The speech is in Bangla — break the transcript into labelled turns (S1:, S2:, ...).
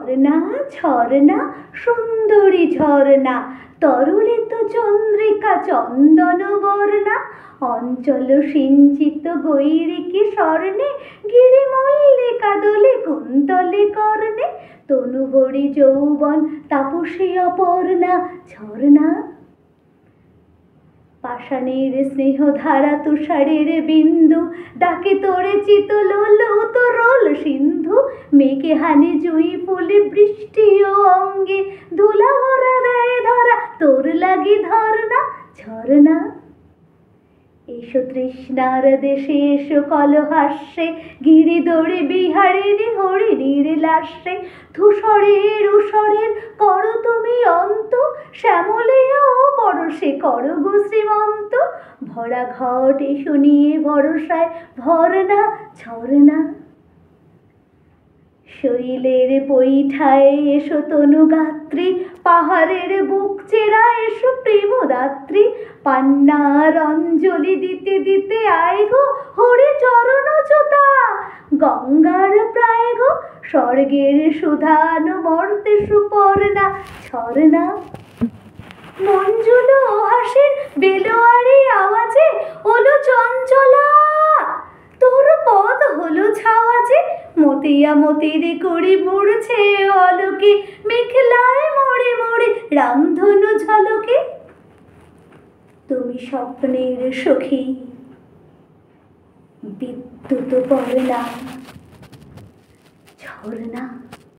S1: ঝরনা ঝরনা সুন্দরী ঝরনা, তরলিত চন্দ্রিকা চন্দন বর্ণা, অঞ্চল সিঞ্চিত গৈরিকী স্বর্ণে, গিরি মল্লিকা দোলে কুন্তলে কর্ণে, তনুভরি যৌবন তাপসী অপর্ণা। ঝরনা পাষাণের স্নেহধারা তুষারের বিন্দু, ডাকে তোরে চিতলোল উতরল সিন্ধু, মেঘে হানে জুঁই ফুলে বৃষ্টি ও অঙ্গে, ধুলা ভরা দেয় ধরা তোর লাগি ধরনা। ঝরনা এসো তৃষ্ণার দেশে, এসো কলহাস্যে, গিরি দড়ি বিহারিণী হরিণীর লাস্যে, ধূসরের উষরের করো তুমি অন্ত, শ্যামলিয়া ও পরশে করো গো শ্রীমন্ত, ভরা ঘট এসো নিয়ে ভরসায় ভরনা। ঝরনা শৈলের বৈঠায় এসো তনুগাত্রী, পাহাড়ের বুক চেরা এসো প্রেমদাত্রী, পান্নার অঞ্জলি দিতে দিতে আয় গো হরি চরণ চ্যুতা, গঙ্গার প্রায় গো স্বর্গের সুধান মর্তে সুপর্ণা। ঝরনা মঞ্জুল ও হাসির বেলোয়ারি আওয়াজে ওলো চঞ্চলা, তোর পদ হলো ছাওয়াজে, মতিয়া মতির করি মুড়ছে অলোকে, মেঘলায় মোড়ে মোড়ে রামধনু ঝলকে, তুমি স্বপ্নের সখী বিদ্যুৎ পর্ণা। ঝরনা।